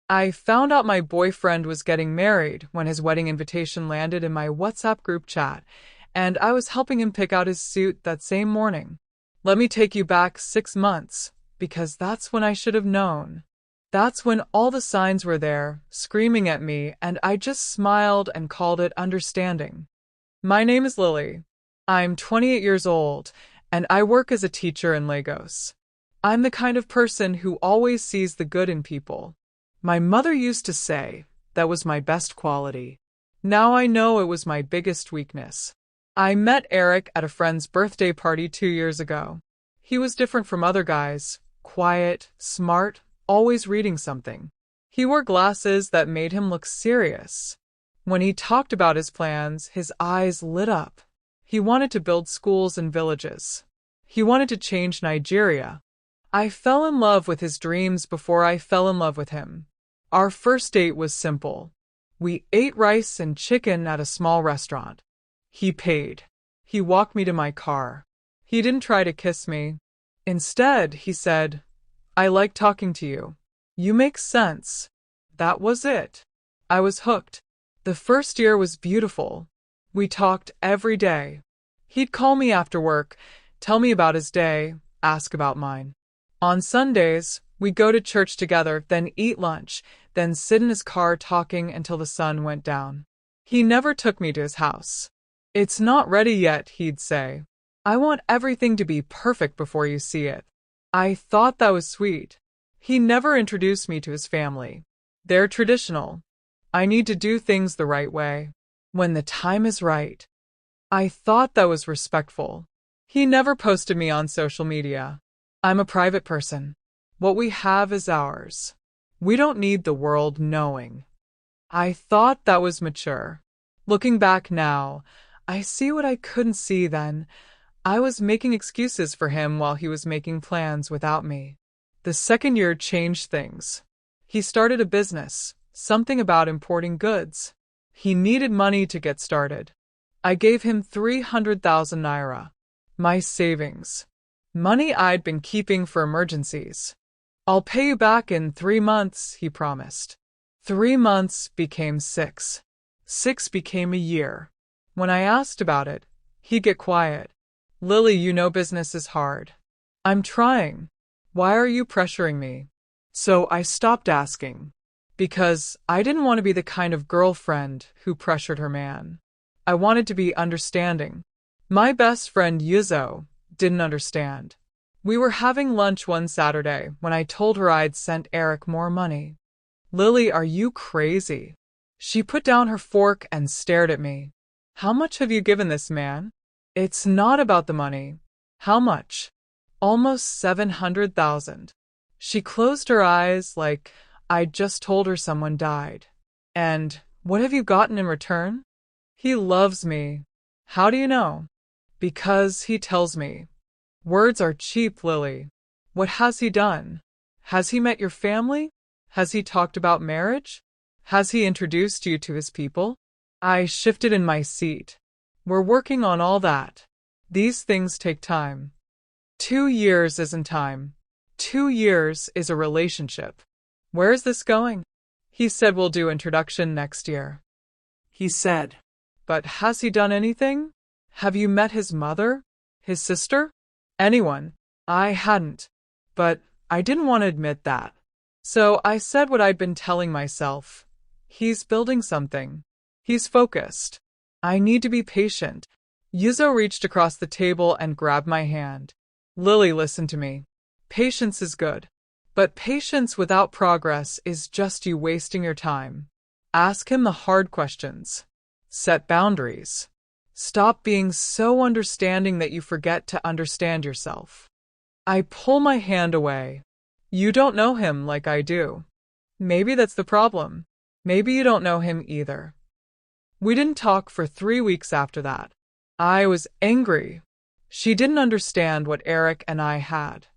I found out my boyfriend was getting married when his wedding invitation landed in my WhatsApp group chat, and I was helping him pick out his suit that same morning. Let me take you back 6 months, because that's when I should have known. That's when all the signs were there, screaming at me, and I just smiled and called it understanding. My name is Lily. I'm 28 years old, and I work as a teacher in Lagos. I'm the kind of person who always sees the good in people. My mother used to say that was my best quality. Now I know it was my biggest weakness. I met Eric at a friend's birthday party 2 years ago. He was different from other guys, quiet, smart, always reading something. He wore glasses that made him look serious. When he talked about his plans, his eyes lit up. He wanted to build schools in villages. He wanted to change Nigeria. I fell in love with his dreams before I fell in love with him. Our first date was simple. We ate rice and chicken at a small restaurant. He paid. He walked me to my car. He didn't try to kiss me. Instead, he said, "I like talking to you. You make sense." That was it. I was hooked. The first year was beautiful. We talked every day. He'd call me after work, tell me about his day, ask about mine. On Sundays, we'd go to church together, then eat lunch, then sit in his car talking until the sun went down. He never took me to his house. "It's not ready yet," he'd say. "I want everything to be perfect before you see it." I thought that was sweet. He never introduced me to his family. They're traditional. I need to do things the right way, when the time is right. I thought that was respectful. He never posted me on social media. I'm a private person. What we have is ours. We don't need the world knowing. I thought that was mature. Looking back now, I see what I couldn't see then. I was making excuses for him while he was making plans without me. The second year changed things. He started a business, something about importing goods. He needed money to get started. I gave him 300,000 naira, my savings. Money I'd been keeping for emergencies. "I'll pay you back in 3 months, he promised. 3 months became 6. 6 became a year. When I asked about it, he'd get quiet. "Lily, you know business is hard." "I'm trying. Why are you pressuring me?" So I stopped asking. Because I didn't want to be the kind of girlfriend who pressured her man. I wanted to be understanding. My best friend Yuzo didn't understand. We were having lunch one Saturday when I told her I'd sent Eric more money. "Lily, are you crazy?" She put down her fork and stared at me. "How much have you given this man?" "It's not about the money." "How much?" "Almost 700,000. She closed her eyes like I'd just told her someone died. "And what have you gotten in return?" "He loves me." "How do you know?" "Because he tells me." Words are cheap, Lily. What has he done? Has he met your family? Has he talked about marriage? Has he introduced you to his people? I shifted in my seat. We're working on all that. These things take time. 2 years isn't time. 2 years is a relationship. Where is this going? He said we'll do introduction next year. He said. But has he done anything? Have you met his mother? His sister? Anyone? I hadn't. But I didn't want to admit that. So I said what I'd been telling myself. He's building something. He's focused. I need to be patient. Yuzo reached across the table and grabbed my hand. Lily, listen to me. Patience is good. But patience without progress is just you wasting your time. Ask him the hard questions. Set boundaries. Stop being so understanding that you forget to understand yourself. I pull my hand away. You don't know him like I do. Maybe that's the problem. Maybe you don't know him either. We didn't talk for 3 weeks after that. I was angry. She didn't understand what Eric and I had.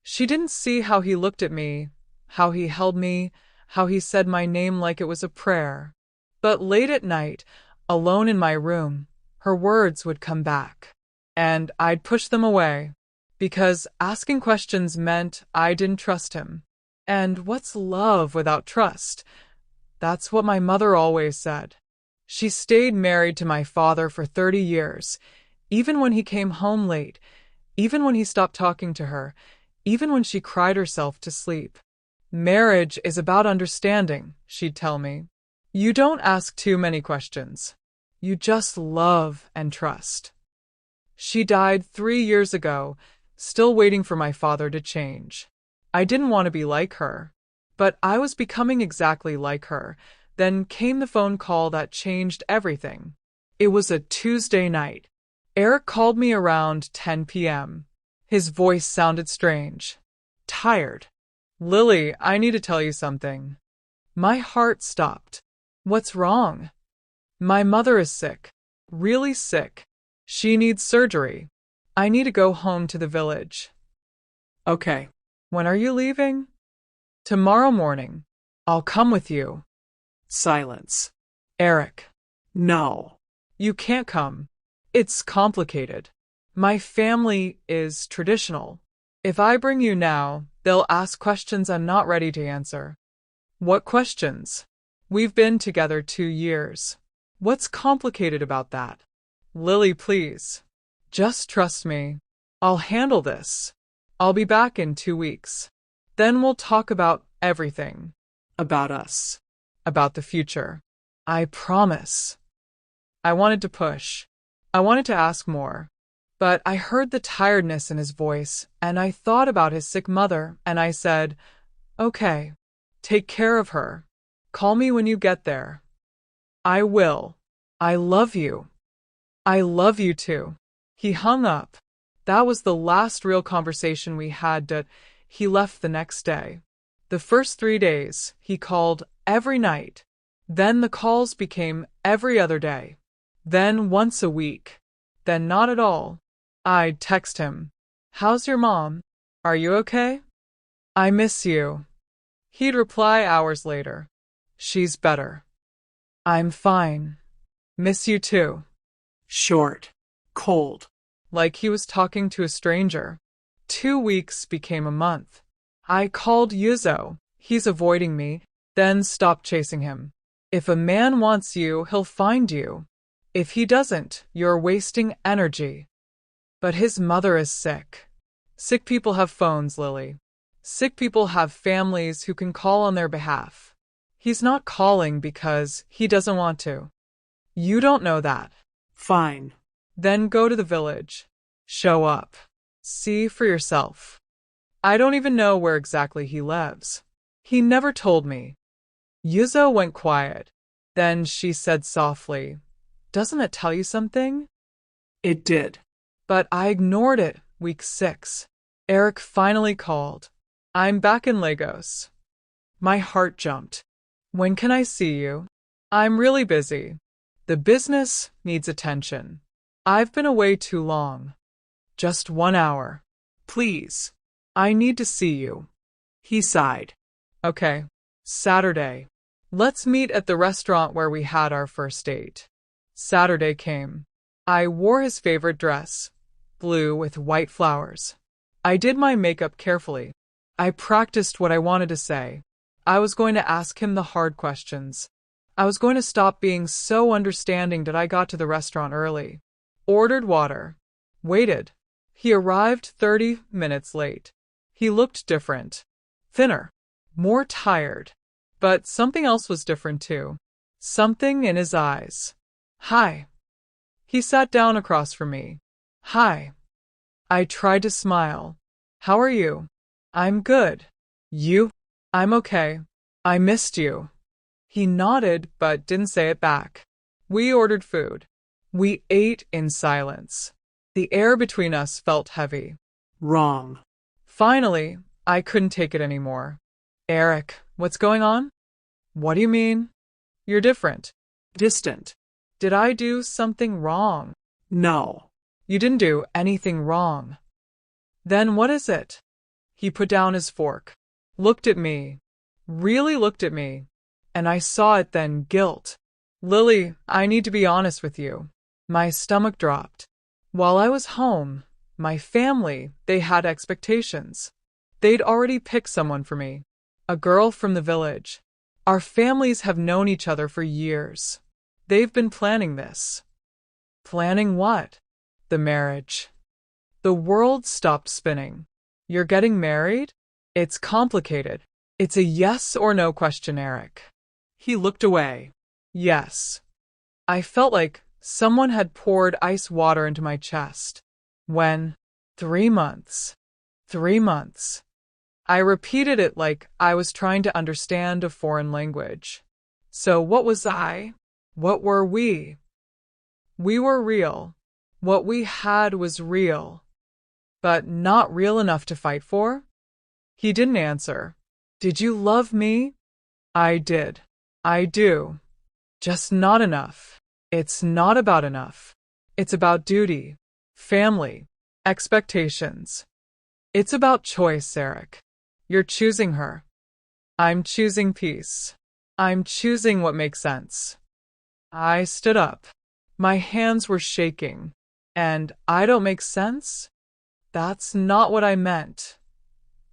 She didn't see how he looked at me, how he held me, how he said my name like it was a prayer. But late at night, alone in my room, her words would come back. And I'd push them away. Because asking questions meant I didn't trust him. And what's love without trust? That's what my mother always said. She stayed married to my father for 30 years, even when he came home late, even when he stopped talking to her, even when she cried herself to sleep. Marriage is about understanding, she'd tell me. You don't ask too many questions. You just love and trust. She died 3 years ago, still waiting for my father to change. I didn't want to be like her, but I was becoming exactly like her. Then came the phone call that changed everything. It was a Tuesday night. Eric called me around 10 p.m. His voice sounded strange. Tired. Lily, I need to tell you something. My heart stopped. What's wrong? My mother is sick. Really sick. She needs surgery. I need to go home to the village. Okay. When are you leaving? Tomorrow morning. I'll come with you. Silence. Eric. No. You can't come. It's complicated. My family is traditional. If I bring you now, they'll ask questions I'm not ready to answer. What questions? We've been together 2 years. What's complicated about that? Lily, please. Just trust me. I'll handle this. I'll be back in 2 weeks. Then we'll talk about everything. About us. About the future. I promise. I wanted to push. I wanted to ask more. But I heard the tiredness in his voice, and I thought about his sick mother, and I said, okay, take care of her. Call me when you get there. I will. I love you. I love you too. He hung up. That was the last real conversation we had. He left the next day. The first 3 days, he called every night. Then the calls became every other day. Then once a week. Then not at all. I'd text him. How's your mom? Are you okay? I miss you. He'd reply hours later. She's better. I'm fine. Miss you too. Short. Cold. Like he was talking to a stranger. 2 weeks became a month. I called Yuzo. He's avoiding me. Then stopped chasing him. If a man wants you, he'll find you. If he doesn't, you're wasting energy. But his mother is sick. Sick people have phones, Lily. Sick people have families who can call on their behalf. He's not calling because he doesn't want to. You don't know that. Fine. Then go to the village. Show up. See for yourself. I don't even know where exactly he lives. He never told me. Yuzo went quiet. Then she said softly, doesn't it tell you something? It did. But I ignored it. Week 6. Eric finally called. I'm back in Lagos. My heart jumped. When can I see you? I'm really busy. The business needs attention. I've been away too long. Just 1 hour. Please. I need to see you. He sighed. Okay. Saturday. Let's meet at the restaurant where we had our first date. Saturday came. I wore his favorite dress, blue with white flowers. I did my makeup carefully. I practiced what I wanted to say. I was going to ask him the hard questions. I was going to stop being so understanding that I got to the restaurant early. Ordered water. Waited. He arrived 30 minutes late. He looked different. Thinner. More tired. But something else was different too. Something in his eyes. Hi. He sat down across from me. Hi. I tried to smile. How are you? I'm good. You? I'm okay. I missed you. He nodded but didn't say it back. We ordered food. We ate in silence. The air between us felt heavy. Wrong. Finally, I couldn't take it anymore. Eric, what's going on? What do you mean? You're different. Distant. Did I do something wrong? No. You didn't do anything wrong. Then what is it? He put down his fork. Looked at me. Really looked at me. And I saw it then, guilt. Lily, I need to be honest with you. My stomach dropped. While I was home, my family, they had expectations. They'd already picked someone for me. a girl from the village. Our families have known each other for years. They've been planning this. Planning what? The marriage. The world stopped spinning. You're getting married? It's complicated. It's a yes or no question, Eric. He looked away. Yes. I felt like someone had poured ice water into my chest. When? 3 months. 3 months. I repeated it like I was trying to understand a foreign language. So what was I? What were we? We were real. What we had was real. But not real enough to fight for? He didn't answer. Did you love me? I did. I do. Just not enough. It's not about enough. It's about duty, family, expectations. It's about choice, Eric. You're choosing her. I'm choosing peace. I'm choosing what makes sense. I stood up. My hands were shaking. And I don't make sense? That's not what I meant.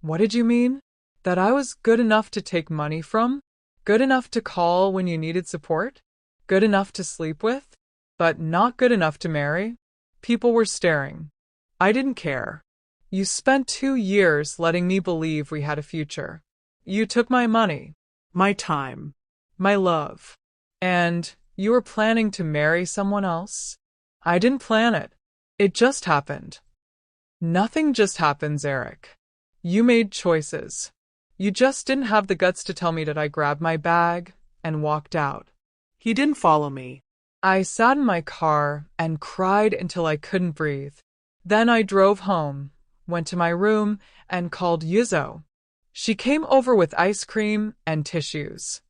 What did you mean? That I was good enough to take money from? Good enough to call when you needed support? Good enough to sleep with? But not good enough to marry? People were staring. I didn't care. You spent 2 years letting me believe we had a future. You took my money, My time. my love, and you were planning to marry someone else? I didn't plan it. It just happened. Nothing just happens, Eric. You made choices. You just didn't have the guts to tell me that. I grabbed my bag and walked out. He didn't follow me. I sat in my car and cried until I couldn't breathe. Then I drove home, went to my room, and called Yuzo. She came over with ice cream and tissues.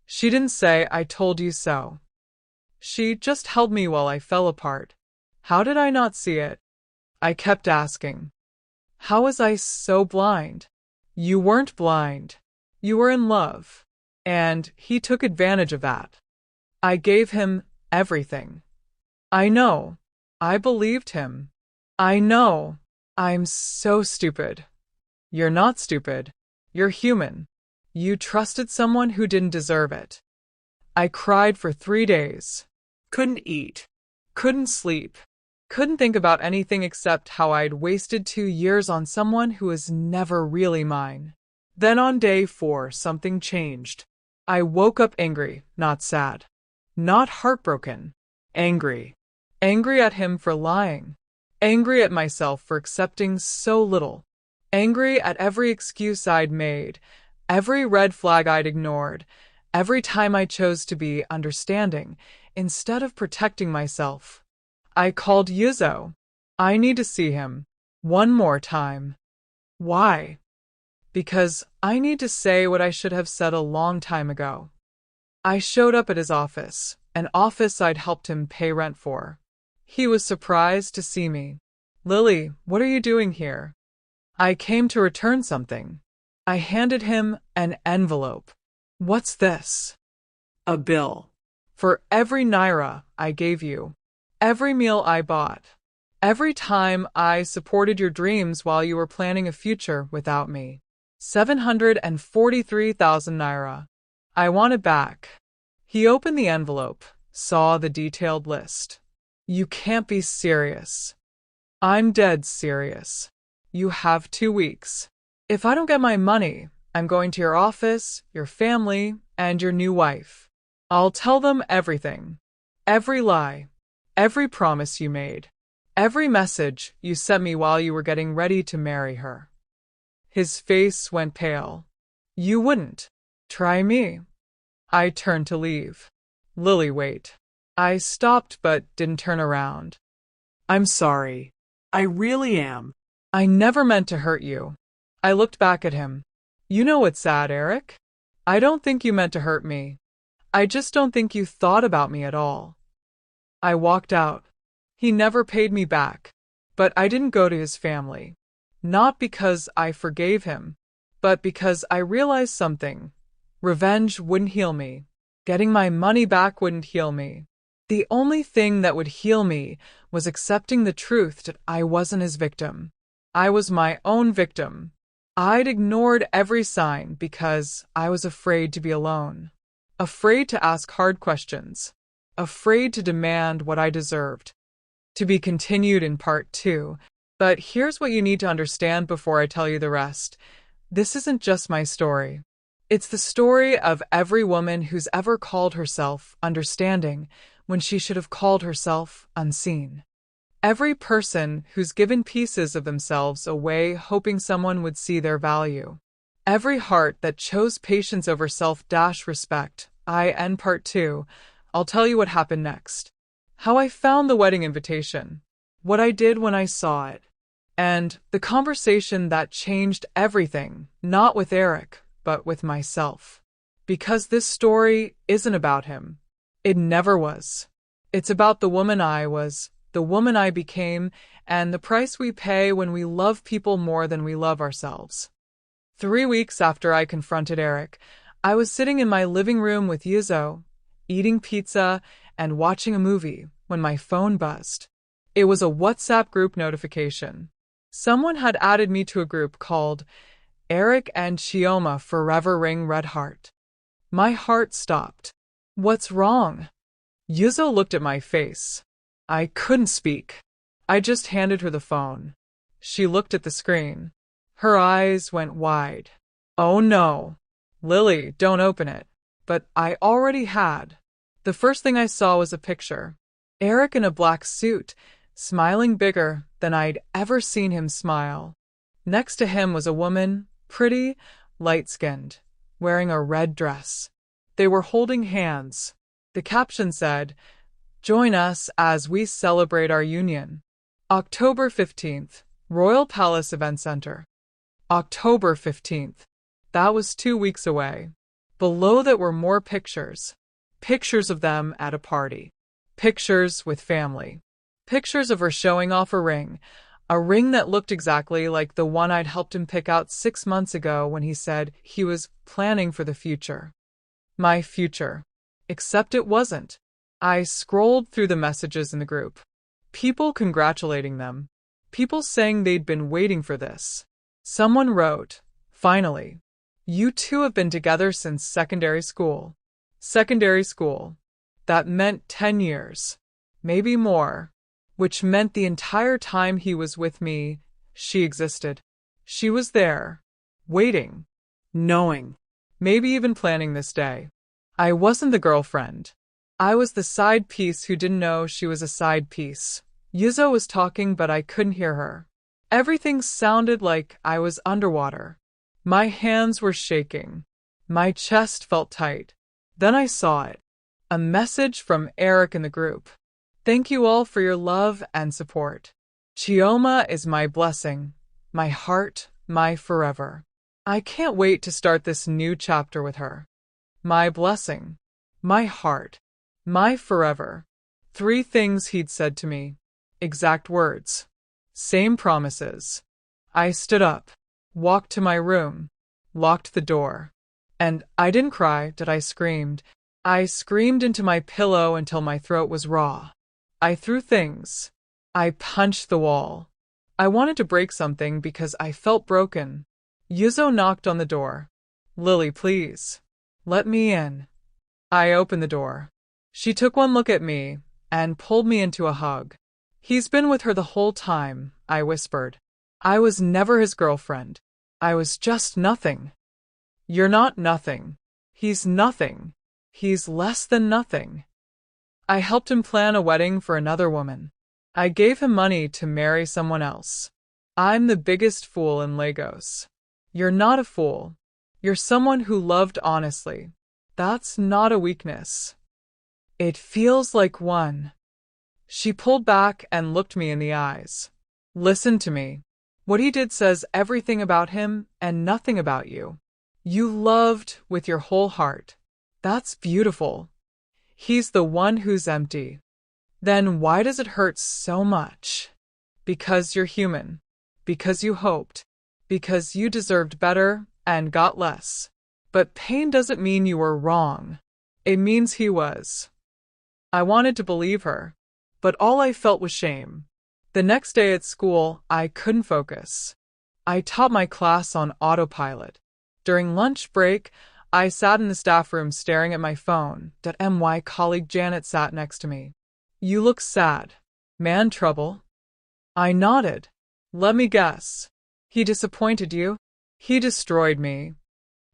She didn't say, "I told you so." She just held me while I fell apart. How did I not see it? I kept asking. How was I so blind? You weren't blind. You were in love. And he took advantage of that. I gave him everything. I know. I believed him. I know. I'm so stupid. You're not stupid. You're human. You trusted someone who didn't deserve it. I cried for 3 days. Couldn't eat. Couldn't sleep. Couldn't think about anything except how I'd wasted 2 years on someone who was never really mine. Then on day 4, something changed. I woke up angry, not sad. Not heartbroken. Angry. Angry at him for lying. Angry at myself for accepting so little. Angry at every excuse I'd made, every red flag I'd ignored, every time I chose to be understanding instead of protecting myself. I called Yuzo. I need to see him. One more time. Why? Because I need to say what I should have said a long time ago. I showed up at his office, an office I'd helped him pay rent for. He was surprised to see me. Lily, what are you doing here? I came to return something. I handed him an envelope. What's this? A bill. For every naira I gave you. Every meal I bought. Every time I supported your dreams while you were planning a future without me. 743,000 naira. I want it back. He opened the envelope, saw the detailed list. You can't be serious. I'm dead serious. You have 2 weeks. If I don't get my money, I'm going to your office, your family, and your new wife. I'll tell them everything. Every lie. Every promise you made. Every message you sent me while you were getting ready to marry her. His face went pale. You wouldn't. Try me. I turned to leave. Lily, wait. I stopped but didn't turn around. I'm sorry. I really am. I never meant to hurt you. I looked back at him. You know what's sad, Eric? I don't think you meant to hurt me. I just don't think you thought about me at all. I walked out. He never paid me back, but I didn't go to his family. Not because I forgave him, but because I realized something. Revenge wouldn't heal me. Getting my money back wouldn't heal me. The only thing that would heal me was accepting the truth that I wasn't his victim. I was my own victim. I'd ignored every sign because I was afraid to be alone, afraid to ask hard questions, afraid to demand what I deserved. To be continued in part 2. But here's what you need to understand before I tell you the rest. This isn't just my story. It's the story of every woman who's ever called herself understanding when she should have called herself unseen. Every person who's given pieces of themselves away hoping someone would see their value. Every heart that chose patience over self-respect. I end part 2. I'll tell you what happened next. How I found the wedding invitation. What I did when I saw it. And the conversation that changed everything, not with Eric, but with myself. Because this story isn't about him. It never was. It's about the woman I was, the woman I became, and the price we pay when we love people more than we love ourselves. 3 weeks after I confronted Eric, I was sitting in my living room with Yuzo, eating pizza and watching a movie when my phone buzzed. It was a WhatsApp group notification. Someone had added me to a group called Eric and Chioma Forever Ring Red Heart. My heart stopped. What's wrong? Yuzo looked at my face. I couldn't speak. I just handed her the phone. She looked at the screen. Her eyes went wide. Oh no. Lily, don't open it. But I already had. The first thing I saw was a picture. Eric in a black suit, smiling bigger than I'd ever seen him smile. Next to him was a woman, pretty, light-skinned, wearing a red dress. They were holding hands. The caption said, "Join us as we celebrate our union." October 15th, Royal Palace Event Center. October 15th. That was 2 weeks away. Below that were more pictures. Pictures of them at a party. Pictures with family. Pictures of her showing off a ring that looked exactly like the one I'd helped him pick out 6 months ago when he said he was planning for the future. My future. Except it wasn't. I scrolled through the messages in the group. People congratulating them. People saying they'd been waiting for this. Someone wrote, "Finally. You two have been together since secondary school." Secondary school. That meant 10 years. Maybe more. Which meant the entire time he was with me, she existed. She was there. Waiting. Knowing. Maybe even planning this day. I wasn't the girlfriend. I was the side piece who didn't know she was a side piece. Yuzo was talking, but I couldn't hear her. Everything sounded like I was underwater. My hands were shaking. My chest felt tight. Then I saw it. A message from Eric in the group. "Thank you all for your love and support. Chioma is my blessing, my heart, my forever. I can't wait to start this new chapter with her. My blessing, my heart, my forever." 3 things he'd said to me. Exact words. Same promises. I stood up, walked to my room, locked the door. And I didn't cry, I screamed. I screamed into my pillow until my throat was raw. I threw things. I punched the wall. I wanted to break something because I felt broken. Yuzo knocked on the door. "Lily, please. Let me in." I opened the door. She took one look at me and pulled me into a hug. "He's been with her the whole time," I whispered. "I was never his girlfriend. I was just nothing." "You're not nothing. He's nothing. He's less than nothing." I helped him plan a wedding for another woman. I gave him money to marry someone else. I'm the biggest fool in Lagos. You're not a fool. You're someone who loved honestly. That's not a weakness. It feels like one. She pulled back and looked me in the eyes. "Listen to me. What he did says everything about him and nothing about you. You loved with your whole heart. That's beautiful. He's the one who's empty. Then why does it hurt so much? Because you're human. Because you hoped. Because you deserved better and got less. But pain doesn't mean you were wrong. It means he was." I wanted to believe her, but all I felt was shame. The next day at school, I couldn't focus. I taught my class on autopilot. During lunch break, I sat in the staff room staring at my phone. My colleague Janet sat next to me. You look sad. Man trouble? I nodded. Let me guess. He disappointed you? He destroyed me.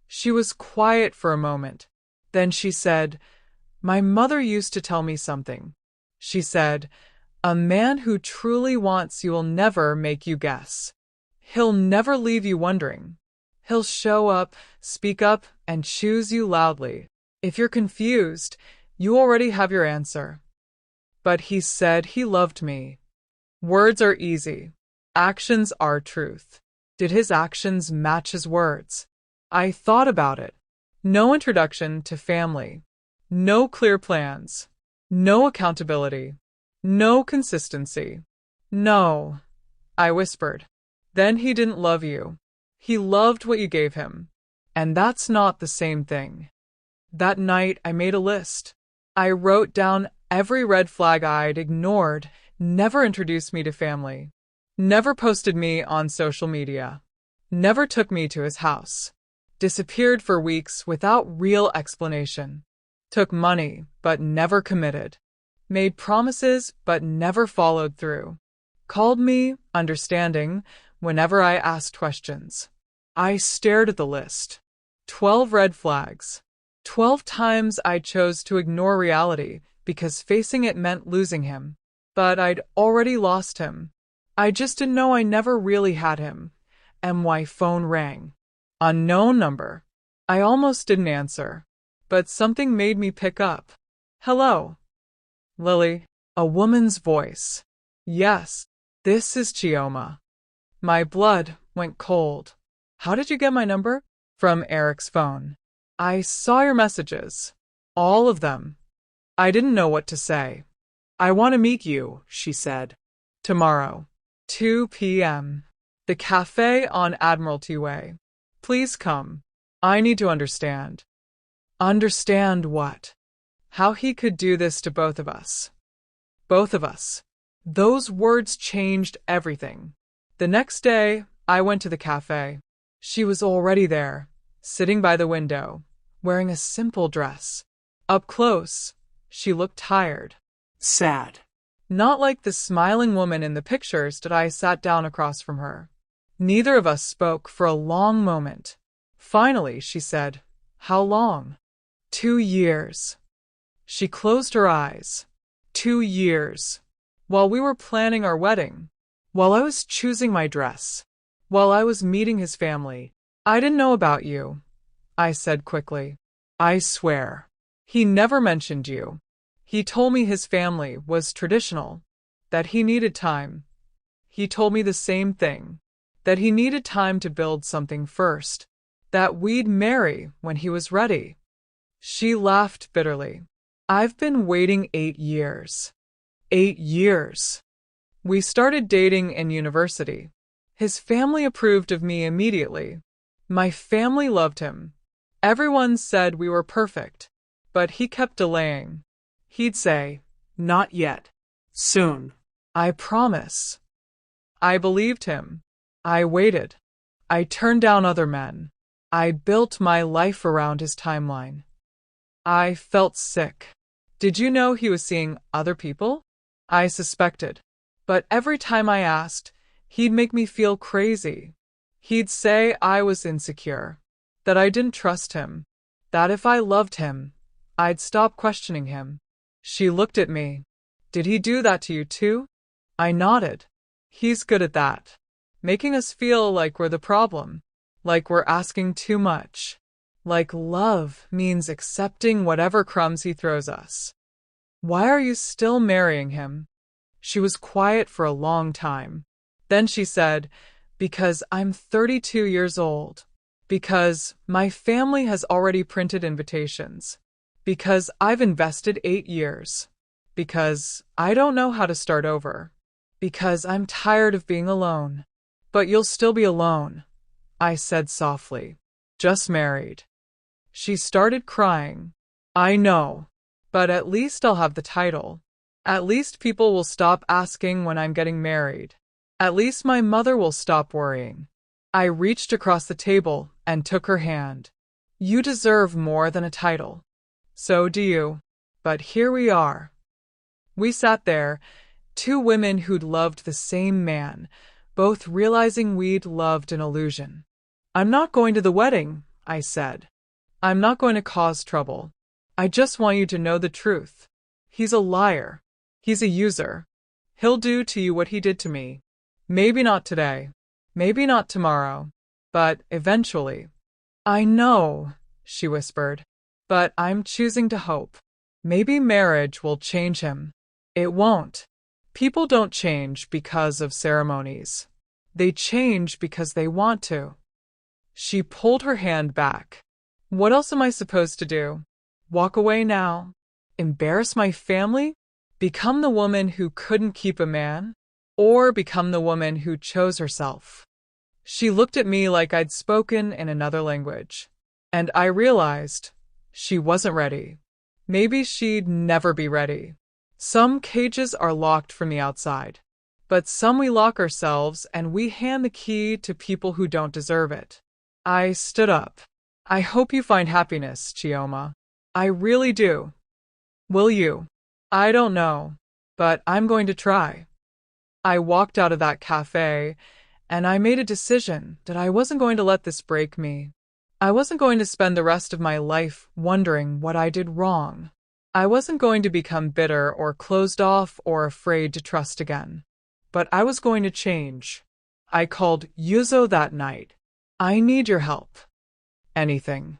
She was quiet for a moment. Then she said, my mother used to tell me something. She said, a man who truly wants you will never make you guess. He'll never leave you wondering. He'll show up, speak up, and choose you loudly. If you're confused, you already have your answer. But he said he loved me. Words are easy. Actions are truth. Did his actions match his words? I thought about it. No introduction to family. No clear plans. No accountability. No consistency. No, I whispered. Then he didn't love you. He loved what you gave him. And that's not the same thing. That night, I made a list. I wrote down every red flag I'd ignored, never introduced me to family, never posted me on social media, never took me to his house, disappeared for weeks without real explanation, took money but never committed, made promises but never followed through, called me understanding whenever I asked questions. I stared at the list. 12 red flags. 12 times I chose to ignore reality because facing it meant losing him. But I'd already lost him. I just didn't know I never really had him. My phone rang. Unknown number. I almost didn't answer. But something made me pick up. Hello. Lily. A woman's voice. Yes, this is Chioma. My blood went cold. How did you get my number? From Eric's phone. I saw your messages. All of them. I didn't know what to say. I want to meet you, she said. Tomorrow, 2 p.m. The cafe on Admiralty Way. Please come. I need to understand. Understand what? How he could do this to both of us. Both of us. Those words changed everything. The next day, I went to the cafe. She was already there, sitting by the window, wearing a simple dress. Up close, she looked tired. Sad. Not like the smiling woman in the pictures that I sat down across from her. Neither of us spoke for a long moment. Finally, she said, How long? 2 years. She closed her eyes. 2 years. While we were planning our wedding, while I was choosing my dress, while I was meeting his family. I didn't know about you, I said quickly. I swear. He never mentioned you. He told me his family was traditional, that he needed time. He told me the same thing, that he needed time to build something first, that we'd marry when he was ready. She laughed bitterly. I've been waiting 8 years. 8 years. We started dating in university. His family approved of me immediately. My family loved him. Everyone said we were perfect, but he kept delaying. He'd say, Not yet. Soon. I promise. I believed him. I waited. I turned down other men. I built my life around his timeline. I felt sick. Did you know he was seeing other people? I suspected. But every time I asked, he'd make me feel crazy. He'd say I was insecure, that I didn't trust him, that if I loved him, I'd stop questioning him. She looked at me. Did he do that to you too? I nodded. He's good at that. Making us feel like we're the problem, like we're asking too much, like love means accepting whatever crumbs he throws us. Why are you still marrying him? She was quiet for a long time. Then she said, Because I'm 32 years old. Because my family has already printed invitations. Because I've invested 8 years. Because I don't know how to start over. Because I'm tired of being alone. But you'll still be alone, I said softly. Just married. She started crying. I know. But at least I'll have the title. At least people will stop asking when I'm getting married. At least my mother will stop worrying. I reached across the table and took her hand. You deserve more than a title. So do you. But here we are. We sat there, two women who'd loved the same man, both realizing we'd loved an illusion. I'm not going to the wedding, I said. I'm not going to cause trouble. I just want you to know the truth. He's a liar. He's a user. He'll do to you what he did to me. Maybe not today. Maybe not tomorrow. But eventually. I know, she whispered. But I'm choosing to hope. Maybe marriage will change him. It won't. People don't change because of ceremonies. They change because they want to. She pulled her hand back. What else am I supposed to do? Walk away now? Embarrass my family? Become the woman who couldn't keep a man? Or become the woman who chose herself? She looked at me like I'd spoken in another language. And I realized she wasn't ready. Maybe she'd never be ready. Some cages are locked from the outside. But some we lock ourselves and we hand the key to people who don't deserve it. I stood up. I hope you find happiness, Chioma. I really do. Will you? I don't know, but I'm going to try. I walked out of that cafe, and I made a decision that I wasn't going to let this break me. I wasn't going to spend the rest of my life wondering what I did wrong. I wasn't going to become bitter or closed off or afraid to trust again. But I was going to change. I called Yuzo that night. I need your help. Anything.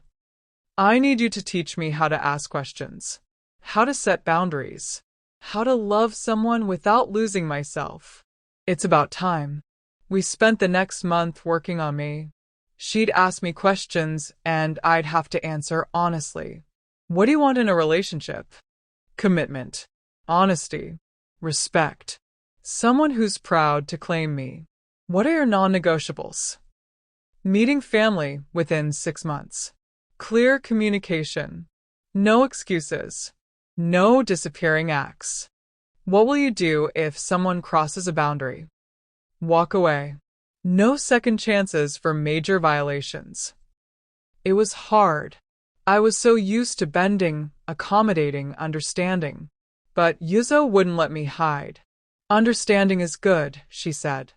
I need you to teach me how to ask questions, how to set boundaries, how to love someone without losing myself. It's about time. We spent the next month working on me. She'd ask me questions, and I'd have to answer honestly. What do you want in a relationship? Commitment, honesty, respect. Someone who's proud to claim me. What are your non-negotiables? Meeting family within 6 months. Clear communication. No excuses. No disappearing acts. What will you do if someone crosses a boundary? Walk away. No second chances for major violations. It was hard. I was so used to bending, accommodating, understanding. But Yuzo wouldn't let me hide. Understanding is good, she said.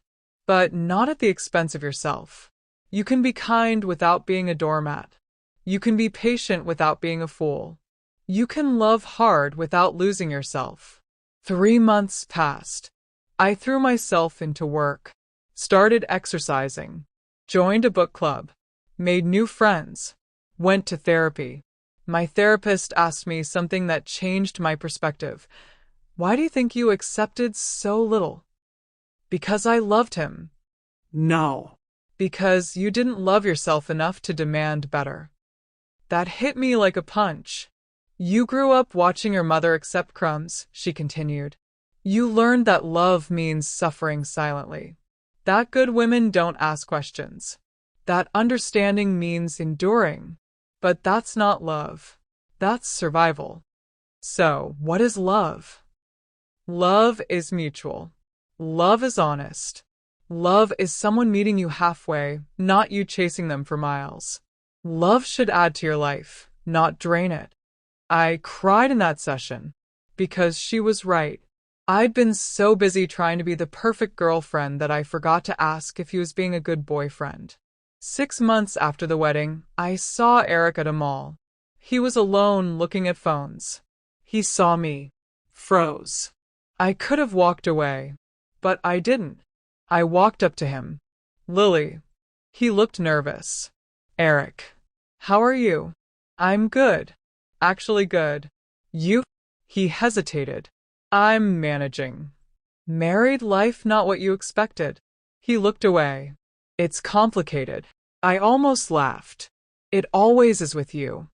But not at the expense of yourself. You can be kind without being a doormat. You can be patient without being a fool. You can love hard without losing yourself. 3 months passed. I threw myself into work, started exercising, joined a book club, made new friends, went to therapy. My therapist asked me something that changed my perspective. Why do you think you accepted so little? Because I loved him. No. Because you didn't love yourself enough to demand better. That hit me like a punch. You grew up watching your mother accept crumbs, she continued. You learned that love means suffering silently. That good women don't ask questions. That understanding means enduring. But that's not love. That's survival. So, what is love? Love is mutual. Love is honest. Love is someone meeting you halfway, not you chasing them for miles. Love should add to your life, not drain it. I cried in that session because she was right. I'd been so busy trying to be the perfect girlfriend that I forgot to ask if he was being a good boyfriend. 6 months after the wedding, I saw Eric at a mall. He was alone looking at phones. He saw me, froze. I could have walked away, but I didn't. I walked up to him. Lily. He looked nervous. Eric. How are you? I'm good. Actually good. You? He hesitated. I'm managing. Married life not what you expected. He looked away. It's complicated. I almost laughed. It always is with you.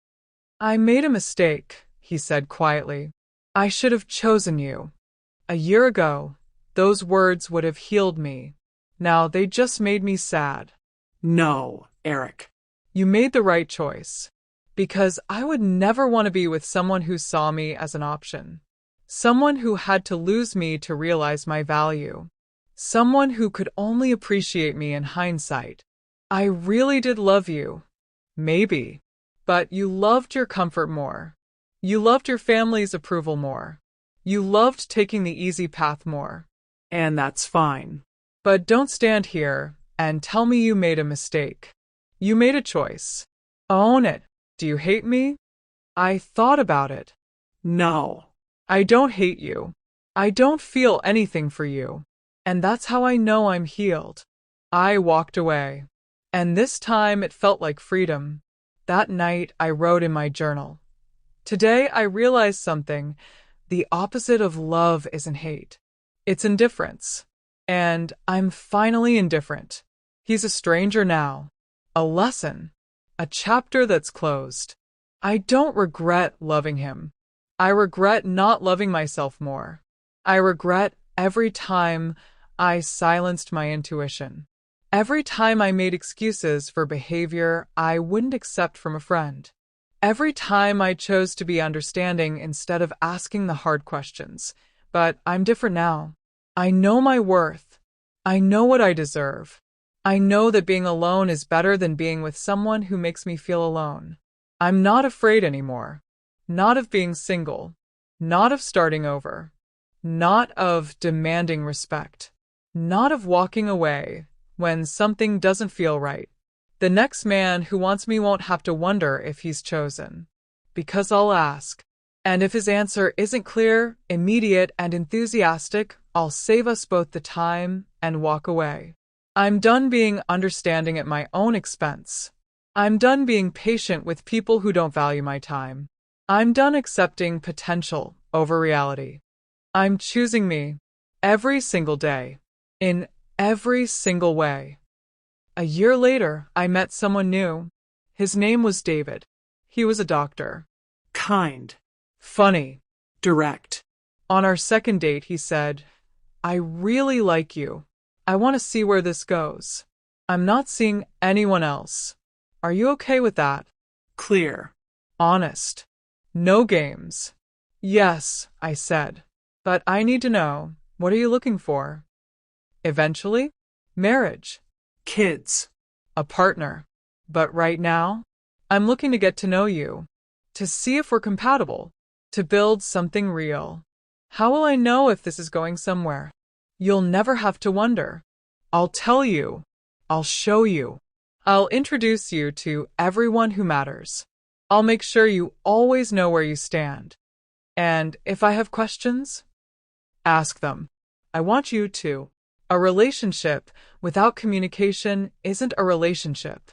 I made a mistake, he said quietly. I should have chosen you. A year ago, those words would have healed me. Now they just made me sad. No, Eric. You made the right choice. Because I would never want to be with someone who saw me as an option. Someone who had to lose me to realize my value. Someone who could only appreciate me in hindsight. I really did love you. Maybe. But you loved your comfort more. You loved your family's approval more. You loved taking the easy path more. And that's fine. But don't stand here and tell me you made a mistake. You made a choice. Own it. Do you hate me? I thought about it. No. I don't hate you. I don't feel anything for you. And that's how I know I'm healed. I walked away. And this time it felt like freedom. That night I wrote in my journal. Today I realized something. The opposite of love isn't hate. It's indifference. And I'm finally indifferent. He's a stranger now. A lesson. A chapter that's closed. I don't regret loving him. I regret not loving myself more. I regret every time I silenced my intuition. Every time I made excuses for behavior I wouldn't accept from a friend. Every time I chose to be understanding instead of asking the hard questions. But I'm different now. I know my worth. I know what I deserve. I know that being alone is better than being with someone who makes me feel alone. I'm not afraid anymore. Not of being single. Not of starting over. Not of demanding respect. Not of walking away when something doesn't feel right. The next man who wants me won't have to wonder if he's chosen. Because I'll ask. And if his answer isn't clear, immediate, and enthusiastic, I'll save us both the time and walk away. I'm done being understanding at my own expense. I'm done being patient with people who don't value my time. I'm done accepting potential over reality. I'm choosing me every single day, in every single way. A year later, I met someone new. His name was David. He was a doctor. Kind. Funny. Direct. On our second date, he said, I really like you. I want to see where this goes. I'm not seeing anyone else. Are you okay with that? Clear. Honest. No games. Yes, I said. But I need to know, what are you looking for? Eventually? Marriage. Kids. A partner. But right now, I'm looking to get to know you. To see if we're compatible. To build something real. How will I know if this is going somewhere? You'll never have to wonder. I'll tell you. I'll show you. I'll introduce you to everyone who matters. I'll make sure you always know where you stand. And if I have questions, ask them. I want you to. A relationship without communication isn't a relationship.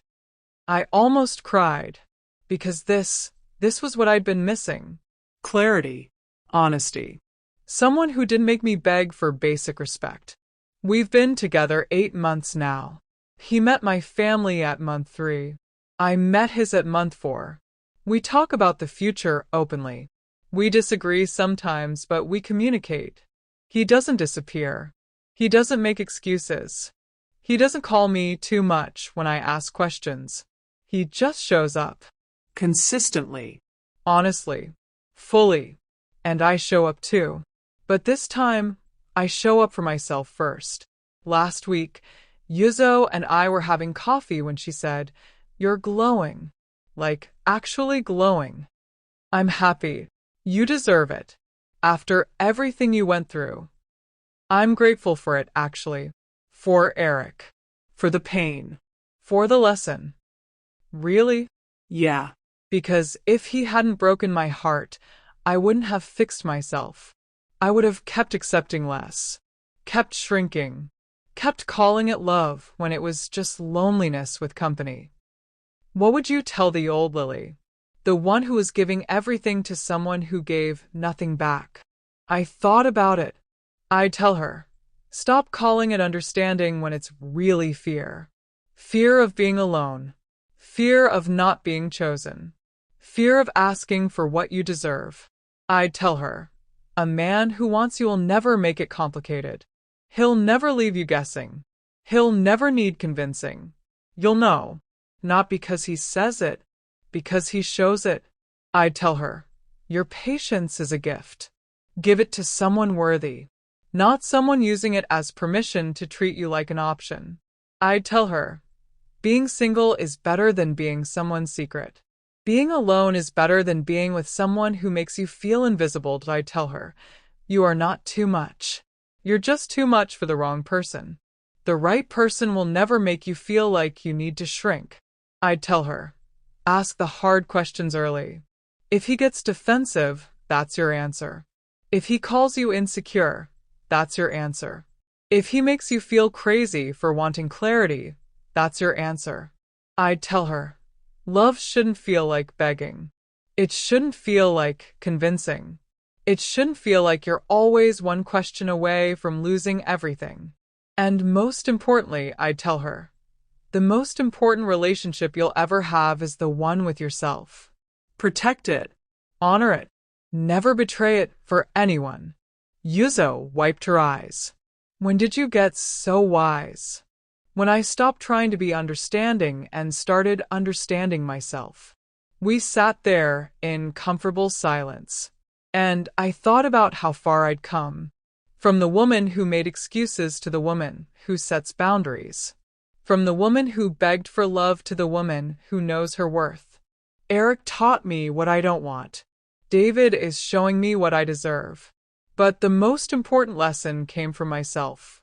I almost cried, because this was what I'd been missing. Clarity. Honesty. Someone who didn't make me beg for basic respect. We've been together 8 months now. He met my family at month 3. I met his at month 4. We talk about the future openly. We disagree sometimes, but we communicate. He doesn't disappear. He doesn't make excuses. He doesn't call me too much when I ask questions. He just shows up. Consistently. Honestly. Fully. And I show up too. But this time, I show up for myself first. Last week, Yuzo and I were having coffee when she said, You're glowing. Like, actually glowing. I'm happy. You deserve it. After everything you went through. I'm grateful for it, actually. For Eric. For the pain. For the lesson. Really? Yeah. Because if he hadn't broken my heart, I wouldn't have fixed myself. I would have kept accepting less. Kept shrinking. Kept calling it love when it was just loneliness with company. What would you tell the old Lily? The one who was giving everything to someone who gave nothing back. I thought about it. I'd tell her, stop calling it understanding when it's really fear. Fear of being alone. Fear of not being chosen. Fear of asking for what you deserve. I'd tell her, a man who wants you will never make it complicated. He'll never leave you guessing. He'll never need convincing. You'll know. Not because he says it, because he shows it. I'd tell her, your patience is a gift. Give it to someone worthy, not someone using it as permission to treat you like an option. I'd tell her, Being single is better than being someone's secret. Being alone is better than being with someone who makes you feel invisible, I tell her. You are not too much. You're just too much for the wrong person. The right person will never make you feel like you need to shrink. I'd tell her, ask the hard questions early. If he gets defensive, that's your answer. If he calls you insecure, that's your answer. If he makes you feel crazy for wanting clarity, that's your answer. I'd tell her, love shouldn't feel like begging. It shouldn't feel like convincing. It shouldn't feel like you're always one question away from losing everything. And most importantly, I'd tell her, the most important relationship you'll ever have is the one with yourself. Protect it. Honor it. Never betray it for anyone. Yuzo wiped her eyes. When did you get so wise? When I stopped trying to be understanding and started understanding myself. We sat there in comfortable silence, and I thought about how far I'd come. From the woman who made excuses to the woman who sets boundaries. From the woman who begged for love to the woman who knows her worth. Eric taught me what I don't want. David is showing me what I deserve. But the most important lesson came from myself.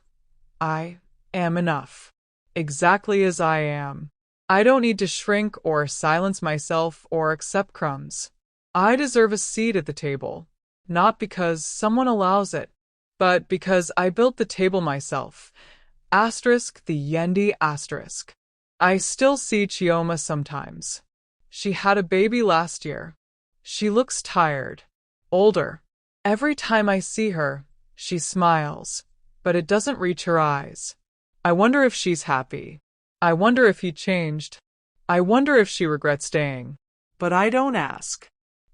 I am enough. Exactly as I am. I don't need to shrink or silence myself or accept crumbs. I deserve a seat at the table, not because someone allows it, but because I built the table myself. Asterisk the Yendi asterisk. I still see Chioma sometimes. She had a baby last year. She looks tired, older. Every time I see her, she smiles, but it doesn't reach her eyes. I wonder if she's happy. I wonder if he changed. I wonder if she regrets staying. But I don't ask.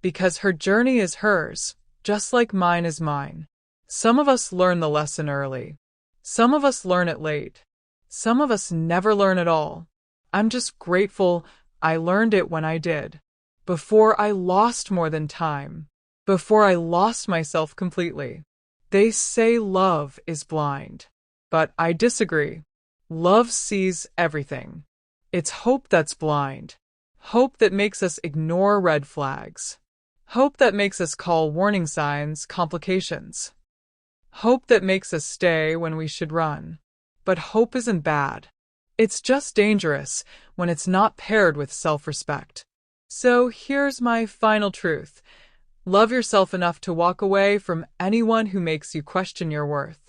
Because her journey is hers, just like mine is mine. Some of us learn the lesson early. Some of us learn it late. Some of us never learn at all. I'm just grateful I learned it when I did. Before I lost more than time. Before I lost myself completely. They say love is blind. But I disagree. Love sees everything. It's hope that's blind. Hope that makes us ignore red flags. Hope that makes us call warning signs complications. Hope that makes us stay when we should run. But hope isn't bad. It's just dangerous when it's not paired with self-respect. So here's my final truth. Love yourself enough to walk away from anyone who makes you question your worth.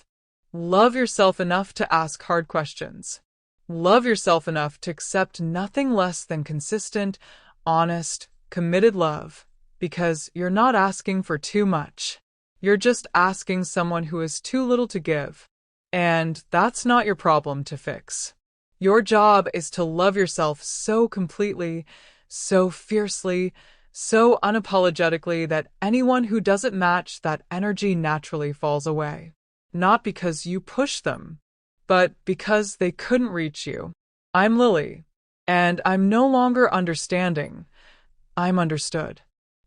Love yourself enough to ask hard questions. Love yourself enough to accept nothing less than consistent, honest, committed love, because you're not asking for too much. You're just asking someone who has too little to give. And that's not your problem to fix. Your job is to love yourself so completely, so fiercely, so unapologetically that anyone who doesn't match that energy naturally falls away. Not because you push them, but because they couldn't reach you. I'm Lily, and I'm no longer understanding. I'm understood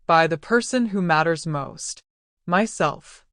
by the person who matters most, myself.